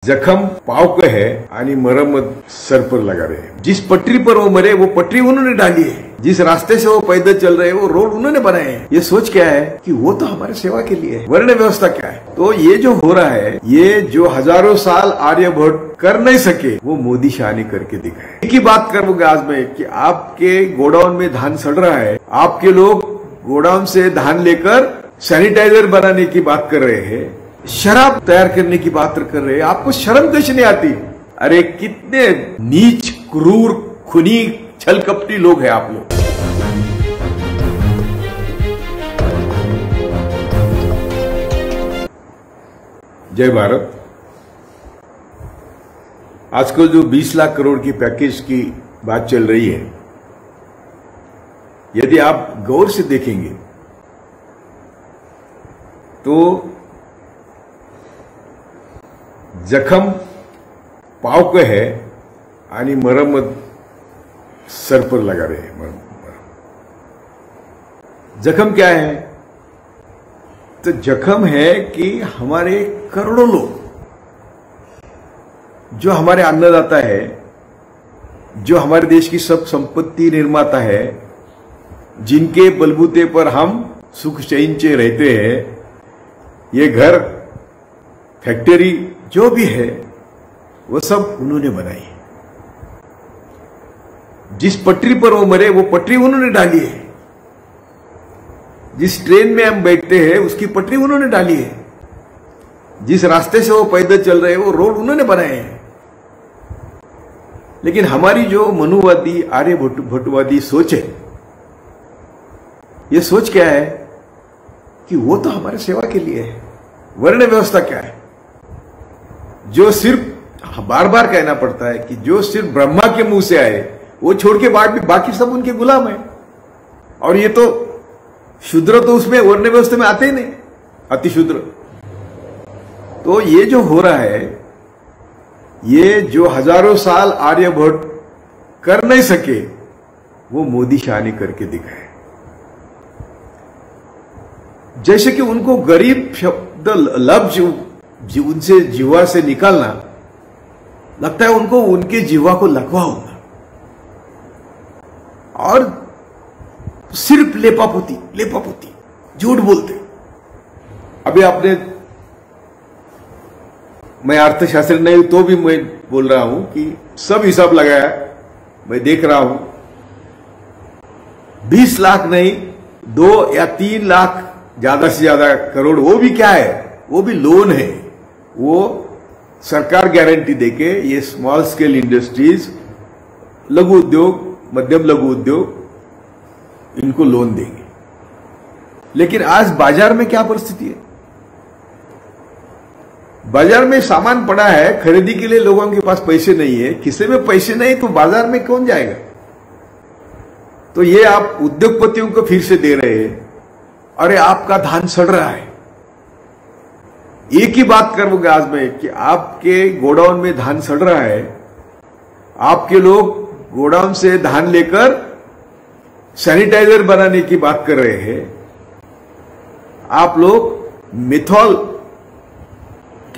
जख्म पाव का है आणि मरम्मत सर पर लगा रहे हैं। जिस पटरी पर वो मरे वो पटरी उन्होंने डाली है, जिस रास्ते से वो पैदल चल रहे हैं वो रोड उन्होंने बनाए हैं। ये सोच क्या है कि वो तो हमारे सेवा के लिए है। वर्ण व्यवस्था क्या है? तो ये जो हो रहा है, ये जो हजारों साल आर्यभट्ट कर नहीं सके वो मोदी शाह ने करके दिखाया। एक ही बात करूंगा आज मैं कि आपके गोडाउन में धान सड़ रहा है, आपके लोग गोडाउन से धान लेकर सैनिटाइजर बनाने की बात कर रहे हैं, शराब तैयार करने की बात कर रहे हैं। आपको शर्म कैसे नहीं आती? अरे कितने नीच, क्रूर, खूनी, छलकपटी लोग हैं आप लोग। जय भारत। आजकल जो 20 लाख करोड़ की पैकेज की बात चल रही है, यदि आप गौर से देखेंगे तो जखम पाव का है आणि मरम्मत सर पर लगा रहे हैं। जखम क्या है? तो जखम है कि हमारे करोड़ों लोग, जो हमारे अन्नदाता है, जो हमारे देश की सब संपत्ति निर्माता है, जिनके बलबूते पर हम सुख चैन से रहते हैं, ये घर, फैक्ट्री जो भी है वो सब उन्होंने बनाई। जिस पटरी पर वो मरे वो पटरी उन्होंने डाली है, जिस ट्रेन में हम बैठते हैं उसकी पटरी उन्होंने डाली है, जिस रास्ते से वो पैदल चल रहे हैं वो रोड उन्होंने बनाए हैं। लेकिन हमारी जो मनुवादी आर्यभट्टवादी सोच है, ये सोच क्या है कि वो तो हमारे सेवा के लिए है। वर्ण व्यवस्था क्या है? जो सिर्फ बार बार कहना पड़ता है कि जो सिर्फ ब्रह्मा के मुंह से आए वो छोड़ के बाकी सब उनके गुलाम है। और ये तो शूद्र तो उसमें वर्ण व्यवस्था में आते ही नहीं, अति शूद्र। तो ये जो हो रहा है, ये जो हजारों साल आर्यभट्ट कर नहीं सके वो मोदी शाह ने करके दिखाया। जैसे कि उनको गरीब शब्द लफ्ज उनसे जीवा से निकालना, लगता है उनको उनके जीवा को लकवा होगा और सिर्फ लेपापोती झूठ बोलते। अभी आपने, मैं अर्थशास्त्री नहीं तो भी मैं बोल रहा हूं कि सब हिसाब लगाया, मैं देख रहा हूं 20 लाख नहीं 2 या 3 लाख ज्यादा से ज्यादा करोड़, वो भी क्या है, वो भी लोन है। वो सरकार गारंटी देके ये स्मॉल स्केल इंडस्ट्रीज, लघु उद्योग, मध्यम लघु उद्योग, इनको लोन देंगे। लेकिन आज बाजार में क्या परिस्थिति है? बाजार में सामान पड़ा है, खरीदी के लिए लोगों के पास पैसे नहीं है, किसी में पैसे नहीं तो बाजार में कौन जाएगा? तो ये आप उद्योगपतियों को फिर से दे रहे हैं। अरे आपका धान सड़ रहा है। एक ही बात करूंगा आज मैं कि आपके गोडाउन में धान सड़ रहा है, आपके लोग गोडाउन से धान लेकर सैनिटाइजर बनाने की बात कर रहे हैं, आप लोग मिथॉल,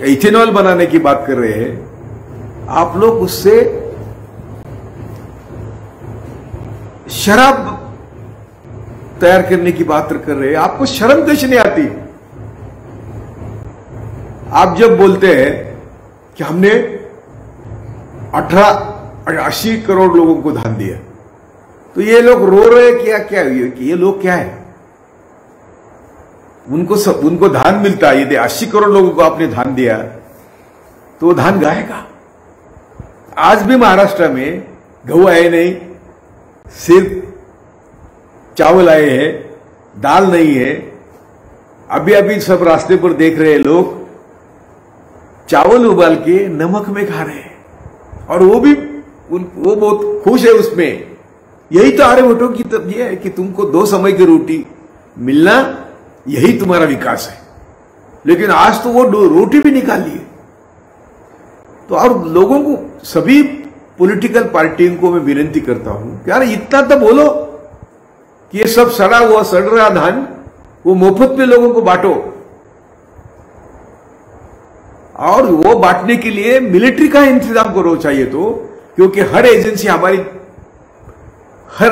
इथेनॉल बनाने की बात कर रहे हैं, आप लोग उससे शराब तैयार करने की बात कर रहे हैं। आपको शर्म कैसे नहीं आती? आप जब बोलते हैं कि हमने 80 करोड़ लोगों को धान दिया, तो ये लोग रो रहे हैं क्या कि ये लोग क्या है? उनको धान मिलता है। यदि 80 करोड़ लोगों को आपने धान दिया तो वो धान गाएगा। आज भी महाराष्ट्र में गेहूं आए नहीं, सिर्फ चावल आए हैं, दाल नहीं है। अभी सब रास्ते पर देख रहे हैं लोग चावल उबाल के नमक में खा रहे हैं, और वो बहुत खुश है उसमें। यही तो आर्यभट्टों की ये है कि तुमको 2 समय की रोटी मिलना, यही तुम्हारा विकास है। लेकिन आज तो वो रोटी भी निकाल लिए। तो और लोगों को, सभी पॉलिटिकल पार्टियों को मैं विनती करता हूं कि यार इतना तो बोलो कि ये सब सड़ा हुआ सड़ रहा धान वो मुफ्त में लोगों को बांटो। और वो बांटने के लिए मिलिट्री का इंतजाम करो चाहिए तो, क्योंकि हर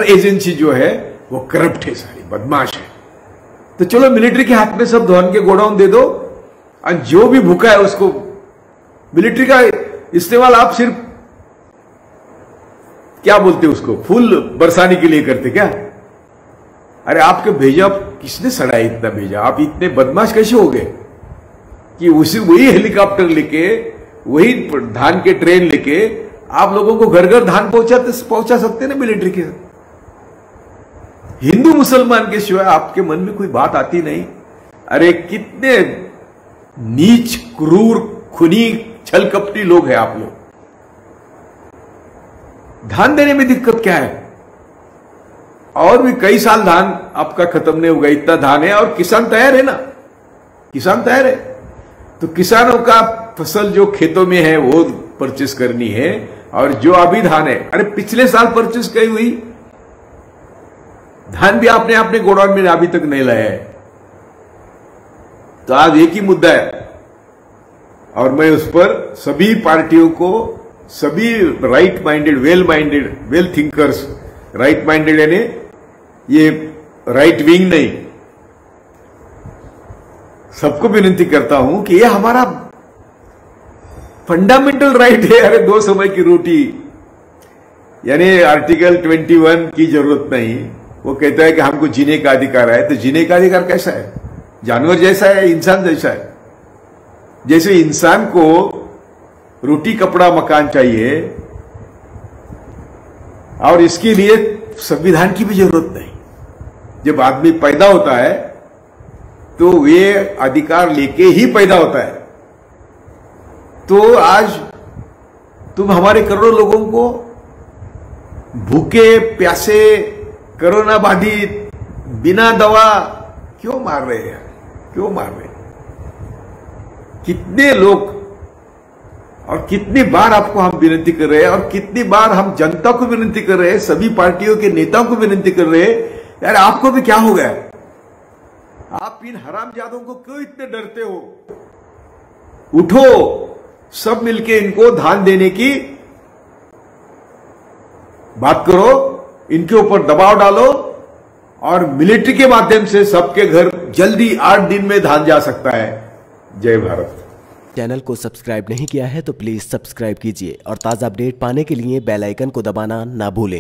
एजेंसी जो है वो करप्ट है, सारी बदमाश है। तो चलो मिलिट्री के हाथ में सब धान के गोडाउन दे दो, और जो भी भूखा है उसको मिलिट्री का इस्तेमाल आप सिर्फ क्या बोलते उसको, फूल बरसाने के लिए करते क्या? अरे आपके भेजा किसने सड़ा इतना भेजा? आप इतने बदमाश कैसे हो गए कि वही हेलीकॉप्टर लेके, वही धान के ट्रेन लेके आप लोगों को घर घर धान पहुंचा सकते ना मिलिट्री के? हिंदू मुसलमान के सिवाय आपके मन में कोई बात आती नहीं? अरे कितने नीच, क्रूर, खूनी, छलकपटी लोग हैं आप लोग। धान देने में दिक्कत क्या है? और भी कई साल धान आपका खत्म नहीं होगा, इतना धान है, और किसान तैयार है ना, किसान तैयार है। तो किसानों का फसल जो खेतों में है वो परचेस करनी है, और जो अभी धान है, अरे पिछले साल परचेस की हुई धान भी आपने अपने गोडाउन में अभी तक नहीं लाया है। तो आज एक ही मुद्दा है, और मैं उस पर सभी पार्टियों को, सभी right minded, well thinkers, right minded यानी ये राइट विंग नहीं, सबको विनती करता हूं कि ये हमारा फंडामेंटल राइट है। अरे 2 समय की रोटी, यानी आर्टिकल 21 की जरूरत नहीं। वो कहता है कि हमको जीने का अधिकार है, तो जीने का अधिकार कैसा है? जानवर जैसा है, इंसान जैसा है? जैसे इंसान को रोटी, कपड़ा, मकान चाहिए, और इसके लिए संविधान की भी जरूरत नहीं। जब आदमी पैदा होता है तो वे अधिकार लेके ही पैदा होता है। तो आज तुम हमारे करोड़ों लोगों को भूखे, प्यासे, कोरोना बाधित, बिना दवा क्यों मार रहे हैं? क्यों मार रहे हैं? कितने लोग, और कितनी बार आपको हम विनती कर रहे हैं, और कितनी बार हम जनता को विनती कर रहे हैं, सभी पार्टियों के नेताओं को विनती कर रहे हैं, यार आपको भी क्या हो गया? आप इन हरामजादों को क्यों इतने डरते हो? उठो, सब मिलके इनको धान देने की बात करो, इनके ऊपर दबाव डालो, और मिलिट्री के माध्यम से सबके घर जल्दी 8 दिन में धान जा सकता है। जय भारत। चैनल को सब्सक्राइब नहीं किया है तो प्लीज सब्सक्राइब कीजिए, और ताज़ा अपडेट पाने के लिए बेल आइकन को दबाना ना भूलें।